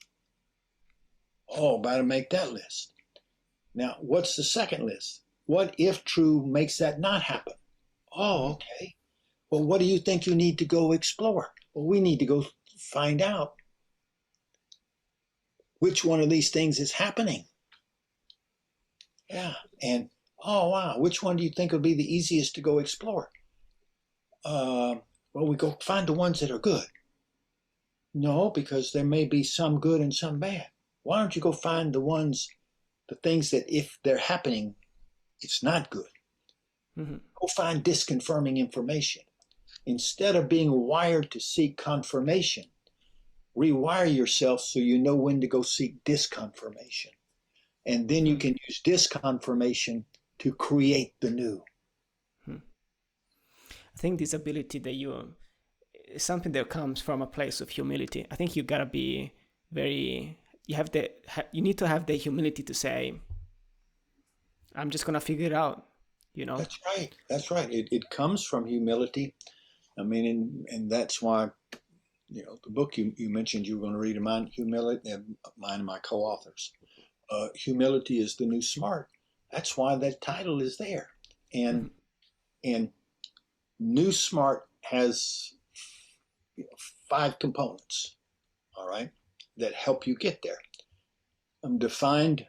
A: Oh, better make that list. Now, what's the second list? What if true makes that not happen? Oh, okay. Well, what do you think you need to go explore? Well, we need to go find out which one of these things is happening. Yeah, and oh, wow, which one do you think would be the easiest to go explore? Well, we go find the ones that are good. No, because there may be some good and some bad. Why don't you go find the things that if they're happening, it's not good. Go find disconfirming information. Instead of being wired to seek confirmation, rewire yourself so you know when to go seek disconfirmation. And then you can use disconfirmation to create the new.
C: I think this ability that you is something that comes from a place of humility. I think you gotta be you need to have the humility to say, I'm just gonna figure it out.
A: That's right. It comes from humility. I mean, and that's why, the book you mentioned you were going to read of mine, Humility, and mine and my co-authors. Humility is the new smart. That's why that title is there. And new smart has 5 components, all right, that help you get there. I'm defined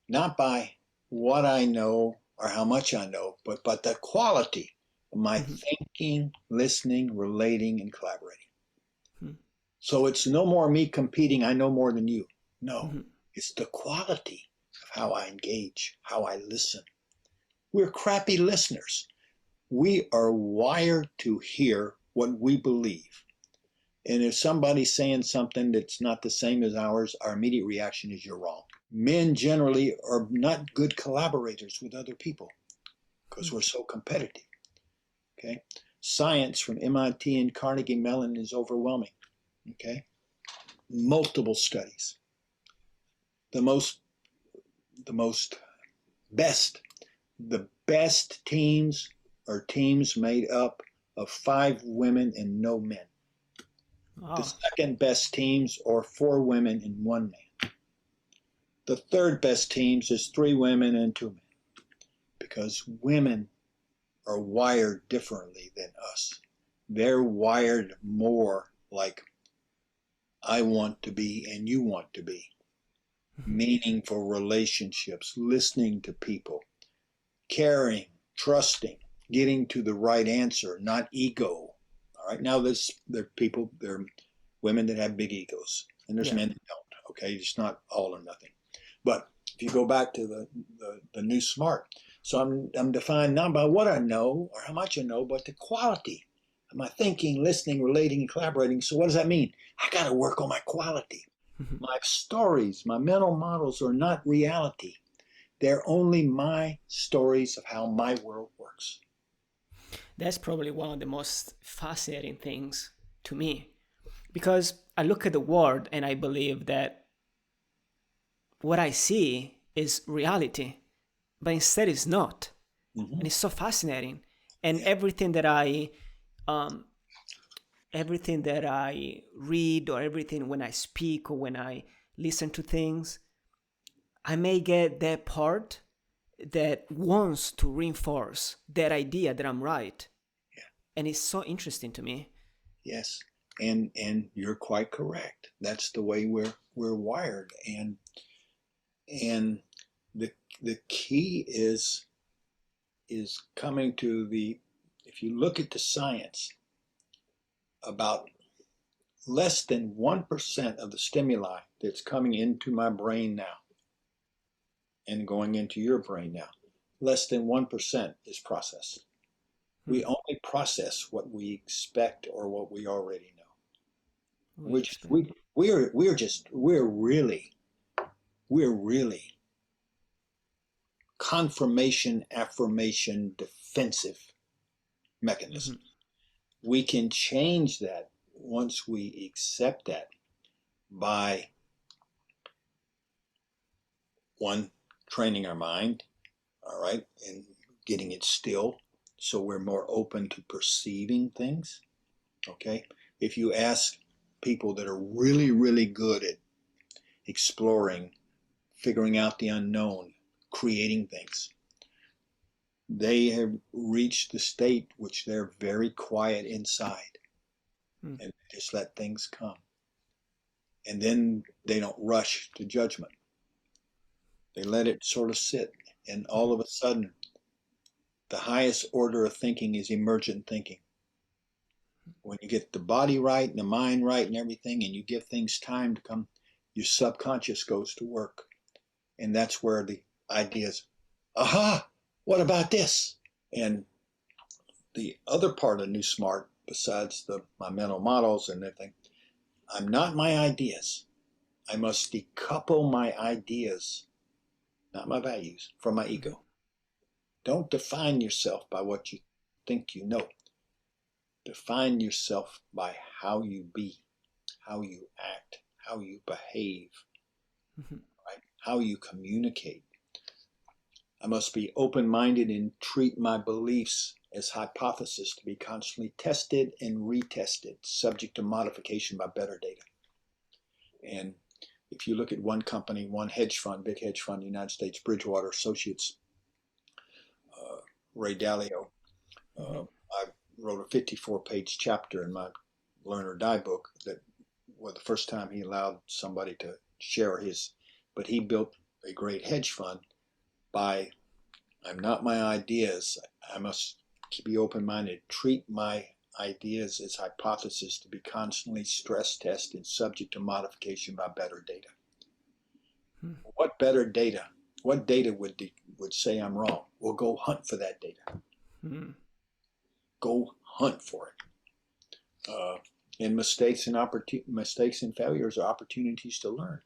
A: not by what I know or how much I know, but the quality of my thinking, listening, relating, and collaborating. So it's no more me competing, I know more than you. No, it's the quality of how I engage, how I listen. We're crappy listeners. We are wired to hear what we believe. And if somebody's saying something that's not the same as ours, our immediate reaction is you're wrong. Men generally are not good collaborators with other people because we're so competitive. Okay. Science from MIT and Carnegie Mellon is overwhelming. Okay. Multiple studies. The best teams are teams made up of 5 women and no men.
C: Oh.
A: The second best teams are 4 women and 1 man. The third best teams is 3 women and 2 men, because women are wired differently than us. They're wired more like I want to be and you want to be. Meaningful relationships, listening to people, caring, trusting, getting to the right answer, not ego. All right. Now there are women that have big egos, and there's men that don't. Okay, it's not all or nothing. But if you go back to the new SMART, so I'm defined not by what I know or how much I know, but the quality of my thinking, listening, relating, and collaborating. So what does that mean? I got to work on my quality. My stories, my mental models are not reality. They're only my stories of how my world works.
C: That's probably one of the most fascinating things to me, because I look at the world and I believe that what I see is reality, but instead it's not. And it's so fascinating. And everything that I read, or everything when I speak or when I listen to things, I may get that part that wants to reinforce that idea that I'm right.
A: Yeah.
C: And it's so interesting to me.
A: Yes. And you're quite correct. That's the way we're wired. And the key is coming to if you look at the science, about less than 1% of the stimuli that's coming into my brain now and going into your brain now, less than 1% is processed. We only process what we expect or what we already know. We're really confirmation, affirmation, defensive mechanisms. We can change that once we accept that by, one, training our mind, all right, and getting it still so we're more open to perceiving things. Okay. If you ask people that are really, really good at exploring, figuring out the unknown, creating things, they have reached the state which they're very quiet inside and just let things come. And then they don't rush to judgment. They let it sort of sit. And all of a sudden, the highest order of thinking is emergent thinking. When you get the body right and the mind right and everything, and you give things time to come, your subconscious goes to work. And that's where the ideas, aha, what about this? And the other part of New Smart, besides my mental models and everything, I'm not my ideas. I must decouple my ideas, not my values, from my ego. Don't define yourself by what you think you know. Define yourself by how you be, how you act, how you behave, right? How you communicate. I must be open-minded and treat my beliefs as hypotheses to be constantly tested and retested, subject to modification by better data. And if you look at one company, one hedge fund, big hedge fund, United States, Bridgewater Associates, Ray Dalio, I wrote a 54-page chapter in my Learn or Die book, that was the first time he allowed somebody to share his, but he built a great hedge fund by, I'm not my ideas, I must be open-minded, treat my ideas as hypothesis to be constantly stress tested and subject to modification by better data. What better data? What data would say I'm wrong? Well, go hunt for that data. Go hunt for it. And mistakes and failures are opportunities to learn.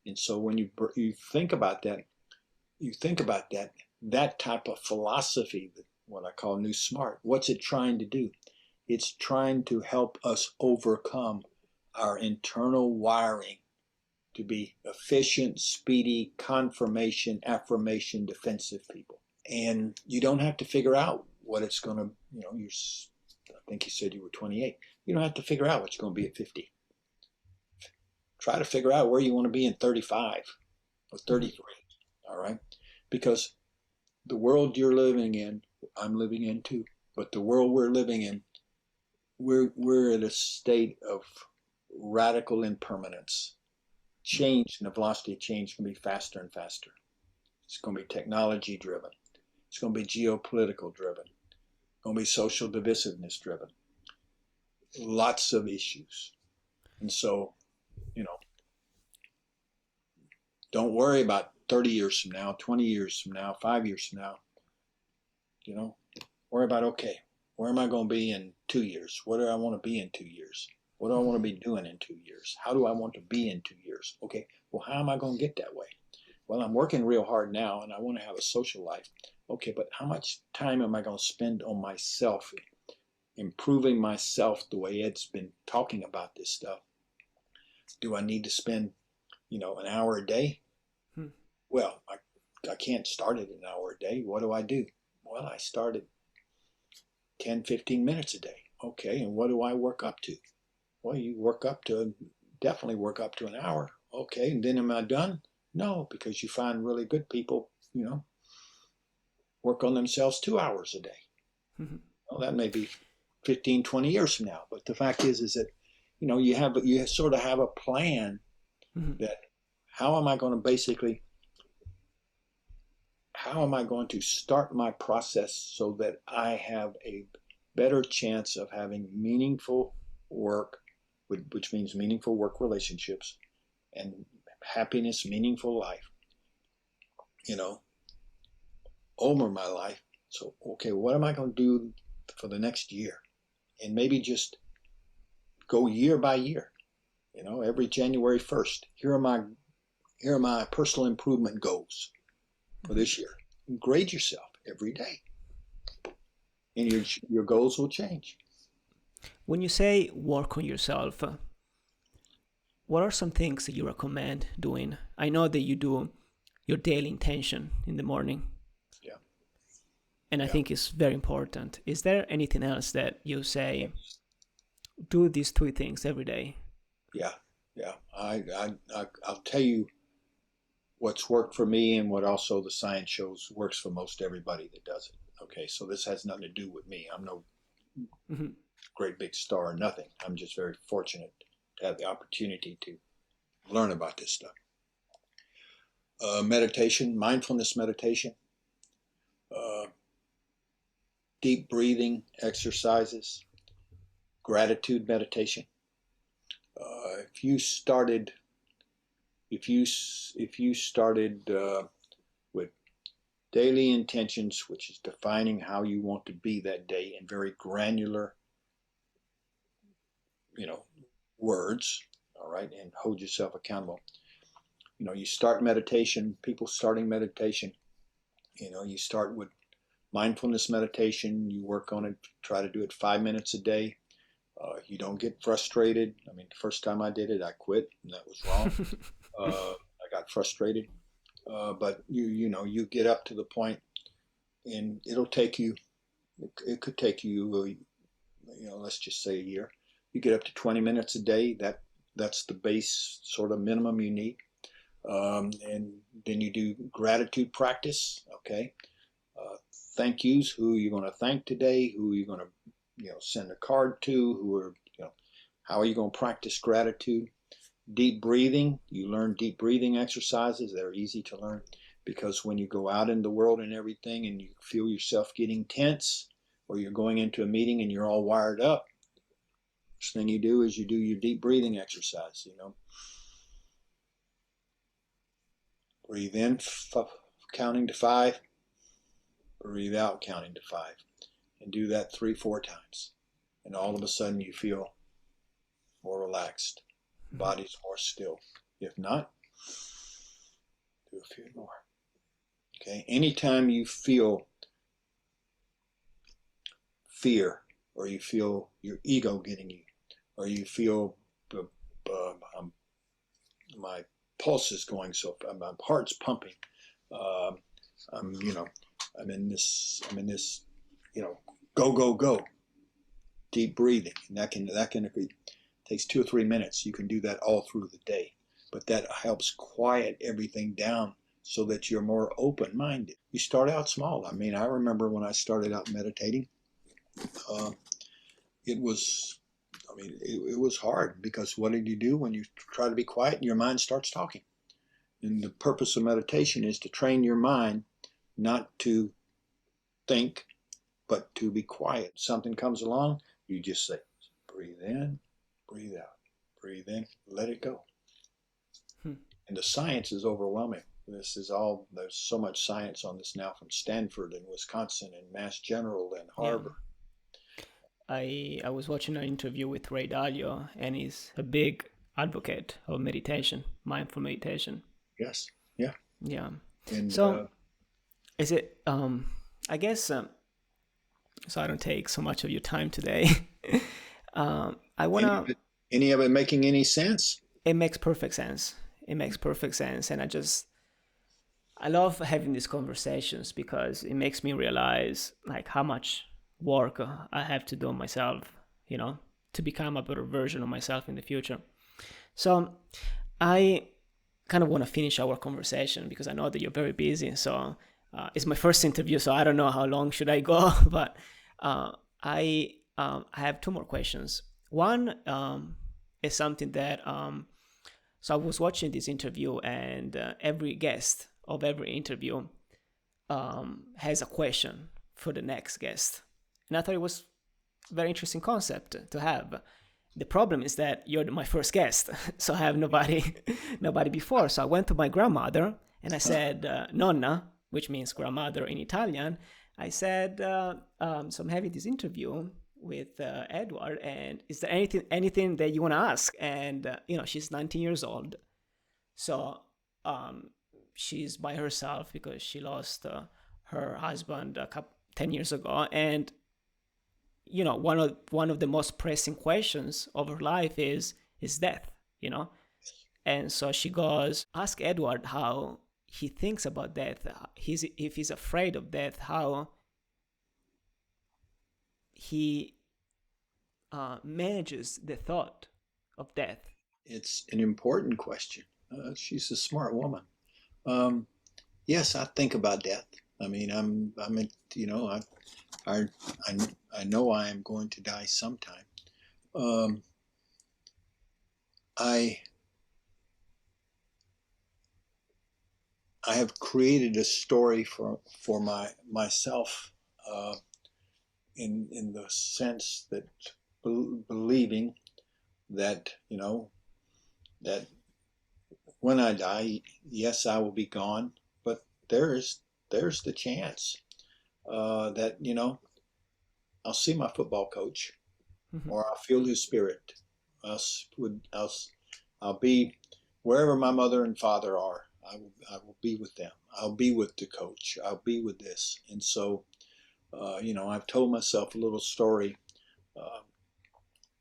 A: And so when you think about that, that type of philosophy, what I call New Smart, what's it trying to do? It's trying to help us overcome our internal wiring to be efficient, speedy, confirmation, affirmation, defensive people. And you don't have to figure out what it's going to, I think you said you were 28. You don't have to figure out what you're going to be at 50. Try to figure out where you want to be in 35 or 33, all right? Because the world you're living in, I'm living in too, but the world we're living in, we're at a state of radical impermanence. Change and the velocity of change is going to be faster and faster. It's going to be technology driven. It's going to be geopolitical driven. It's going to be social divisiveness driven. Lots of issues. And so, don't worry about 30 years from now, 20 years from now, 5 years from now. Worry about, okay, where am I going to be in 2 years? What do I want to be in 2 years? What do I want to be doing in 2 years? How do I want to be in 2 years? Okay, well, how am I going to get that way? Well, I'm working real hard now and I want to have a social life. Okay, but how much time am I going to spend on myself, improving myself the way Ed's been talking about this stuff? Do I need to spend, an hour a day? Well, I can't start it an hour a day. What do? Well, I started 10, 15 minutes a day. Okay, and what do I work up to? Well, you definitely work up to an hour. Okay, and then am I done? No, because you find really good people, work on themselves 2 hours a day. Well, that may be 15, 20 years from now. But the fact is that, you sort of have a plan that how am I going to start my process so that I have a better chance of having meaningful work, which means meaningful work relationships and happiness, meaningful life, over my life. So, okay, what am I going to do for the next year? And maybe just go year by year, every January 1st. Here are my personal improvement goals for this year. Grade yourself every day, and your goals will change.
C: When you say work on yourself, what are some things that you recommend doing? I know that you do your daily intention in the morning.
A: Yeah.
C: And I think it's very important. Is there anything else that you say, do these 3 things every day?
A: Yeah. I'll tell you what's worked for me and what also the science shows works for most everybody that does it. Okay, so this has nothing to do with me. I'm no great big star or nothing. I'm just very fortunate to have the opportunity to learn about this stuff. Meditation, mindfulness meditation, deep breathing exercises, gratitude meditation. If you started with daily intentions, which is defining how you want to be that day in very granular, words, all right, and hold yourself accountable. You start meditation, people starting meditation, you start with mindfulness meditation, you work on it, try to do it 5 minutes a day. You don't get frustrated. I mean, the first time I did it, I quit, and that was wrong. I got frustrated. But you get up to the point, and it'll take you, it could take you, let's just say a year. You get up to 20 minutes a day. That's the base sort of minimum you need. And then you do gratitude practice. Okay. Thank yous, who you're going to thank today, who you're going to, send a card to, who are, How are you going to practice gratitude? Deep breathing. You learn deep breathing exercises. They're easy to learn because when you go out in the world and everything and you feel yourself getting tense, or you're going into a meeting and you're all wired up, first thing you do is you do your deep breathing exercise. Breathe in, counting to 5. Breathe out, counting to 5. And do that 3-4 times. And all of a sudden you feel more relaxed. Body's more still. If not, do a few more. Okay. Anytime you feel fear, or you feel your ego getting you, or you feel my pulse is going so, my heart's pumping. I'm in this, go. Deep breathing, and that can takes 2 or 3 minutes. You can do that all through the day, but that helps quiet everything down so that you're more open-minded. You start out small. I mean, I remember when I started out meditating, it was hard, because what did you do when you try to be quiet and your mind starts talking? And the purpose of meditation is to train your mind not to think, but to be quiet. Something comes along, you just say, breathe in, breathe out, breathe in, let it go. And the science is overwhelming. There's so much science on this now, from Stanford and Wisconsin and Mass General and Harvard.
C: I was watching an interview with Ray Dalio, and he's a big advocate of meditation, mindful meditation.
A: Yes. Yeah.
C: Yeah.
A: And
C: so, is it? I guess. So I don't take so much of your time today. I wanna.
A: Any of it making any sense?
C: It makes perfect sense. And I love having these conversations because it makes me realize like how much work I have to do on myself, to become a better version of myself in the future. So I kind of want to finish our conversation because I know that you're very busy. So it's my first interview, so I don't know how long should I go, but I have 2 more questions. One is something that, so I was watching this interview, and every guest of every interview has a question for the next guest. And I thought it was a very interesting concept to have. The problem is that you're my first guest, so I have nobody before. So I went to my grandmother and I said, Nonna, which means grandmother in Italian. I said, so I'm having this interview with Edward, and is there anything that you want to ask? And she's 19 years old, so she's by herself because she lost her husband 10 years ago, and one of the most pressing questions of her life is death, and so she goes, ask Edward how he thinks about death, if he's afraid of death, how he manages the thought of death.
A: It's an important question. She's a smart woman. Yes, I think about death. I mean, I know I am going to die sometime. I have created a story for myself, in the sense that believing that that when I die, yes, I will be gone, but there's the chance that I'll see my football coach, or I'll feel his spirit. I'll be wherever my mother and father are. I will be with them. I'll be with the coach. I'll be with this. And so, I've told myself a little story.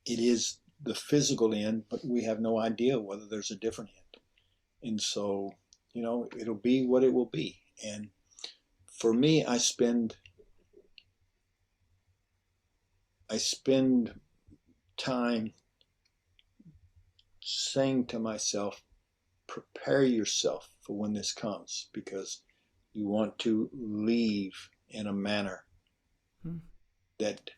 A: It is the physical end, but we have no idea whether there's a different end. And so, it'll be what it will be. And for me, I spend time saying to myself, prepare yourself for when this comes, because you want to leave in a manner that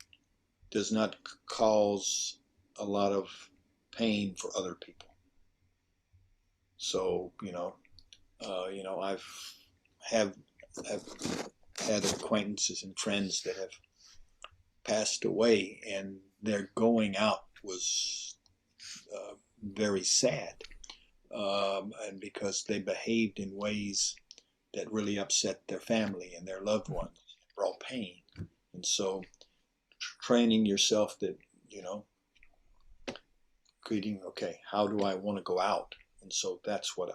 A: does not cause a lot of pain for other people. So, I've have had acquaintances and friends that have passed away, and their going out was very sad, and because they behaved in ways that really upset their family and their loved ones, brought pain. And so training yourself that, creating, okay, how do I want to go out? And so that's what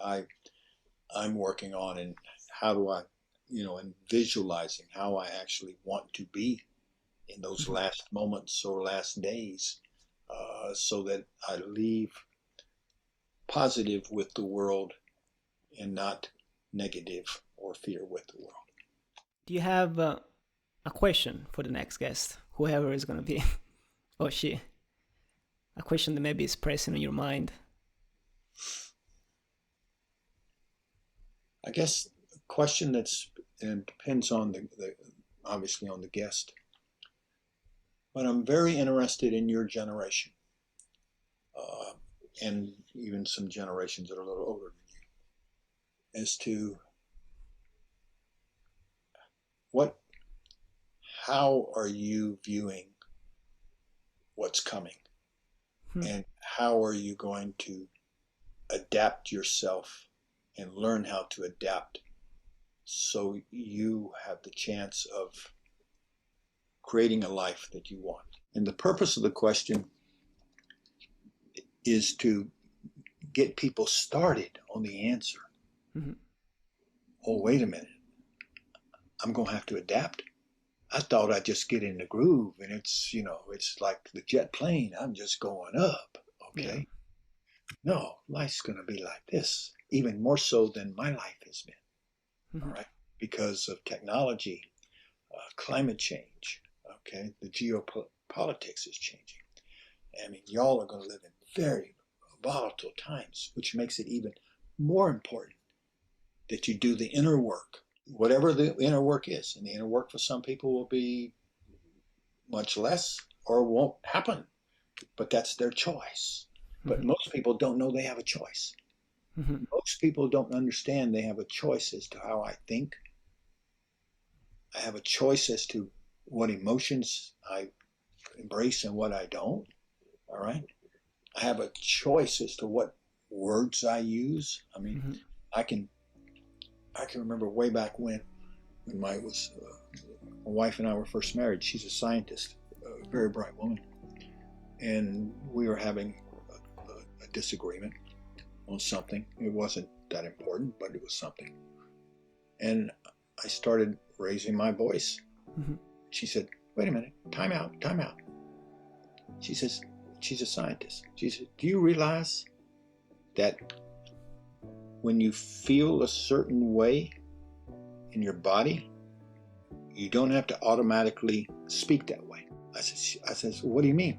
A: I'm working on, and how do I, and visualizing how I actually want to be in those last moments or last days, so that I leave positive with the world and not negative or fear with the world.
C: Do you have a question for the next guest, whoever is going to be, or she? A question that maybe is pressing on your mind?
A: I guess a question and depends on the obviously on the guest. But I'm very interested in your generation, and even some generations that are a little older than you, as to how are you viewing what's coming, and how are you going to adapt yourself and learn how to adapt so you have the chance of creating a life that you want. And the purpose of the question is to get people started on the answer. Mm-hmm. Oh, wait a minute. I'm going to have to adapt. I thought I'd just get in the groove, and it's like the jet plane. I'm just going up. Okay. Yeah. No, life's going to be like this, even more so than my life has been. Mm-hmm. All right. Because of technology, climate change. Okay. The geopolitics is changing. I mean, y'all are going to live in very volatile times, which makes it even more important that you do the inner work, whatever the inner work is. And the inner work for some people will be much less or won't happen, but that's their choice. Mm-hmm. But most people don't know they have a choice. Mm-hmm. Most people don't understand they have a choice as to how I think. I have a choice as to what emotions I embrace and what I don't. All right. I have a choice as to what words I use. I mean, mm-hmm. I can remember way back when my wife and I were first married. She's a scientist, a very bright woman, and we were having a disagreement on something. It wasn't that important, but it was something. And I started raising my voice. Mm-hmm. She said, "Wait a minute, time out." She says, she's a scientist. She said, "Do you realize that when you feel a certain way in your body, you don't have to automatically speak that way?" I says, "What do you mean?"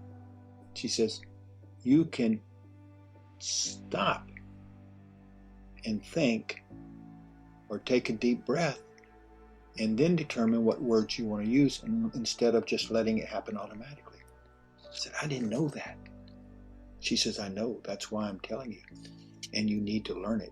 A: She says, "You can stop and think or take a deep breath and then determine what words you want to use, instead of just letting it happen automatically." I said, "I didn't know that." She says, "I know. That's why I'm telling you. And you need to learn it